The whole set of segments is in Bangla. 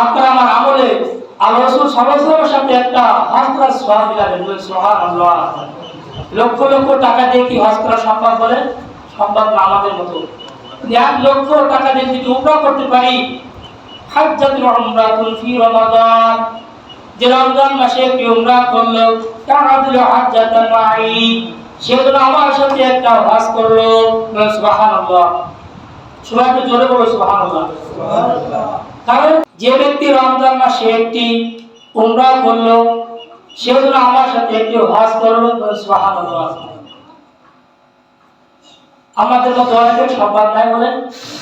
আপনারা আমার আমলে আল্লাহ রাসূল সাল্লাল্লাহু আলাইহি ওয়াসাল্লামের সাথে একটা হজ করার সওয়াব দিলেন। বলেন সুবহানাল্লাহ। লক্ষ লক্ষ টাকা দিয়ে কি হজ করা সম্ভব? বলেন সম্ভব না আমাদের মতো। 1 লক্ষ টাকা দিয়ে যদি উমরা করতে পারি, হাজ্জাতুল উমরাতুন ফি রমাদান, যে রমজান মাসে কি উমরা করলো, তাআদিলু হাজ্জাতান মা'i, সেজন্য আমার সাথে একটা হজ করলো। বলেন সুবহানাল্লাহ। সবাই একটু জোরে বলো সুবহানাল্লাহ। সুবহানাল্লাহ। কারণ যে ব্যক্তি রমজান মাসে একটি উমরা করলো, সেজন্য আমার সাথে একটি হজ করলো। সুবহানাল্লাহ। আমাদের মতো অনেকের সম্ভব নাই। বলেন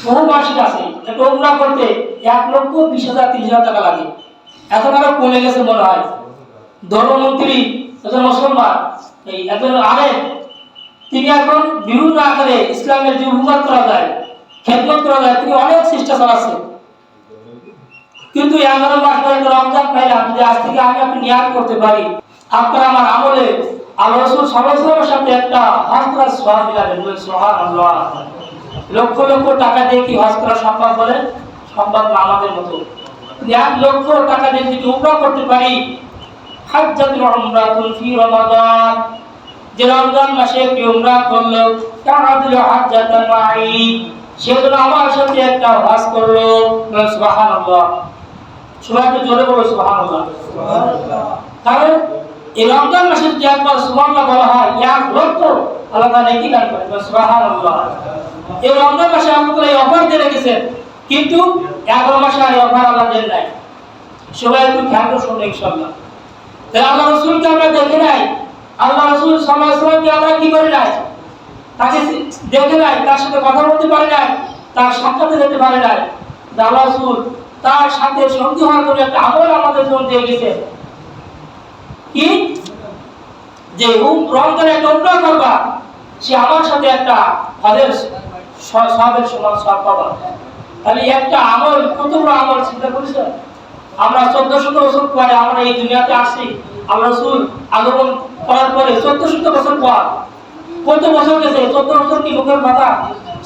বহু মাসিক আছে একটা উমরা করতে 1,20,000 30,000 টাকা লাগে। এখন আরো কমে গেছে মনে হয়। ধর্মমন্ত্রী একজন মুসলমান, এই একজন আলেম, তিনি এখন বিভিন্ন আকারে ইসলামের যে হুকুমত করা যায়, খেদমত করা যায়, তিনি অনেক চেষ্টা চালাচ্ছেন। কিন্তু 11 মাস পরে রমজান পাইলাম, যদি আজ থেকে আমি আপনি নিয়াত করতে পারি, আপনারা আমার আমলে আল্লাহ রাসূল সাল্লাল্লাহু আলাইহি ওয়াসাল্লামের সাথে একটা হজ করার সওয়াব দিলেন। বলেন সুবহানাল্লাহ। লক্ষ লক্ষ টাকা দিয়ে কি হজ করা সম্ভব? বলেন সম্ভব না আমাদের মতো। 1 লক্ষ টাকা দিয়ে যদি উমরা করতে পারি, হাজ্জাতুল উমরাতুন ফি রমাদান, যে রমজান মাসে কি উমরা করলো, তাআদিলু হাজ্জাতান মা'i, সেজন্য আমার সাথে একটা হজ করলো। বলেন সুবহানাল্লাহ। সবাই একটু জোরে বলো সুবহানাল্লাহ। সুবহানাল্লাহ। কারণ এই রমজান মাসে যদি একবার সুবহানাল্লাহ বলা হয়, 1 লক্ষ আল্লাহ তাআলা নেকি দান করেন। সুবহানাল্লাহ। এই রমজান মাসে আল্লাহ এই অফার দিয়ে রেখেছেন, কিন্তু 11 মাসে আর অফার আল্লাহ দেন নাই। সবাই একটু খেয়াল করে শুনুন ইনশাআল্লাহ। তাহলে আল্লাহ রাসূলকে আমরা দেখে নাই, আল্লাহ রাসূল সাল্লাল্লাহু আলাইহি ওয়াসাল্লামকে আমরা কি করে নাই, তাকে দেখে নাই, তার সাথে কথা বলতে পারি নাই, তার সাক্ষাতে যেতে পারি নাই। আল্লাহ রাসূল তার সাথে সঙ্গী হওয়ার জন্য একটা আমল আমাদের জন্য দিয়ে গেছেন, কি যে রমজানে একটা উমরা করবা, সে আমার সাথে একটা হজের সওয়াবের সমান সওয়াব পাবা। তাহলে একটা আমল, কত বড় আমল চিন্তা করেছেন? আমরা 1400 বছর পরে আমরা এই দুনিয়াতে আসছি। আল্লাহ রাসূল আগমন করার পরে 1400 বছর পর, কত বছর গেছে? 14 বছর কি মুখের কথা?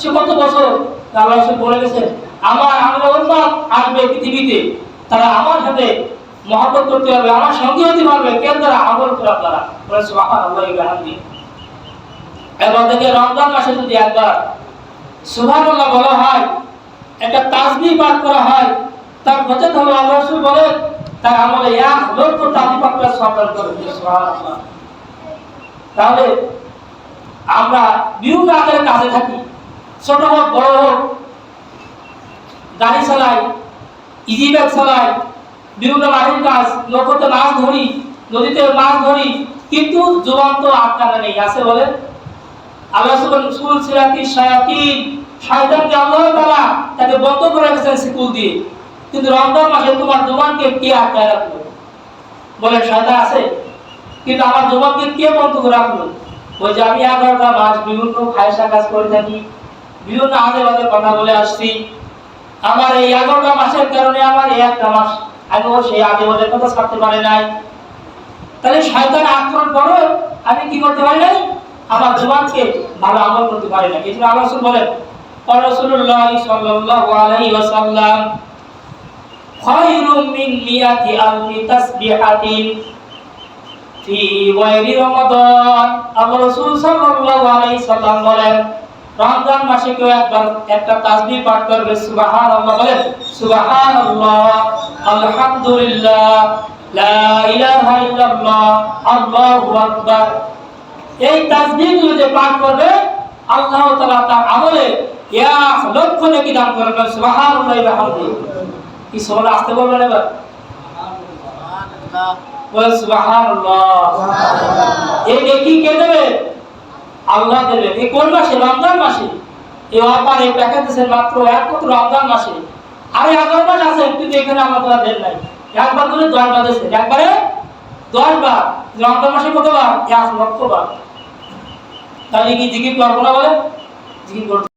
সে কত বছর? আল্লাহ রাসূল বলে গেছেন, আমার উম্মত আসবে পৃথিবীতে, তারা আমার সাথে মহব্বত করতে পারবে, আমার সঙ্গী হতে পারবে, কেন? তারা আমল করার দ্বারা। বলে সুবহানাল্লাহি ওয়া বিহামদিহি। এবার থেকে রমজান মাসে যদি একবার সুবহানাল্লাহ বলা হয়, একটা তাসবিহ পাঠ করা হয়, তার বচন হলো আল্লাহ রাসূল বলেন তার আমলে 1 লক্ষ তাসবিহ পাঠ করার সওয়াব দান করবে। সুবহানাল্লাহ। তাহলে আমরা বিভিন্ন আকারে কাজে থাকি, ছোট হোক বড় হোক, গাড়ি চালাই, ইজি ব্যাগ চালাই, বিভিন্ন মাঠের কাজ, নৌকোতে মাছ ধরি, নদীতে মাছ ধরি, কিন্তু জবান তো আটকানো নেই, আছে বলে আল্লাহ রাসূল সিরাতি শায়াতিন, শয়তানকে আল্লাহ তাআলা তাকে বন্ধ করে রেখেছেন শিকল দিয়ে। কিন্তু রমজান মাসে তোমার জবানকে কে আটকায় রাখলো? বলে শয়তান আছে, কিন্তু আমার জবানকে কে বন্ধ করে রাখলো? ওই যে আমি 11টা মাস বিভিন্ন খায়সা কাজ করে থাকি, বিভিন্ন আজে বাজে কথা বলে আসছি, আমার এই 11টা মাসের কারণে আমার এই একটা মাস আগেও সেই আজে বাজে কথা ছাড়তে পারে নাই। তাহলে শয়তান আক্রমণ করে আমি কি করতে পারি নাই? আমার জবানকে ভালো আমল করতে পারি না। এজন্য আল্লাহ রাসূল বলেন, রাসূলুল্লাহ সাল্লাল্লাহু আলাইহি ওয়াসাল্লাম খায়রুম মিন মিয়াতি আলফি তাসবিহাতিন ফি গায়রি রমাদান। আল্লাহ রাসূল সাল্লাল্লাহু আলাইহি সাল্লাম বলেন, রমজান মাসে কেউ একবার একটা তাসবিহ পাঠ করবে, সুবহানাল্লাহ, বলেন সুবহানাল্লাহ, আলহামদুলিল্লাহ, লা ইলাহা ইল্লাল্লাহ, আল্লাহু আকবার। এই তাসবিহগুলো যে পাঠ করবে, আল্লাহ তাআলা তার আমলে 1 লক্ষ নেকি দান করবেন। সুবহানাল্লাহি ওয়া বিহামদিহি। কি সবাই আসতে বলবেন এবার? সুবহানাল্লাহ, বলেন সুবহানাল্লাহ। এই নেকি কে দেবে? আল্লাহ দেবে। এই কোন মাসে? রমজান মাসে। এই অফার এই প্যাকেজ দিয়েছেন মাত্র একমাত্র রমজান মাসে। আর 11 মাস আছে, কিন্তু এখানে আল্লাহ তাআলা দেন নাই। একবার করে 10 বার দিয়েছেন, একবারে 10 বার। রমজান মাসে কতবার? 1 লক্ষ বার। তাহলে কি জিকির করবো না? বলে জিকির করতে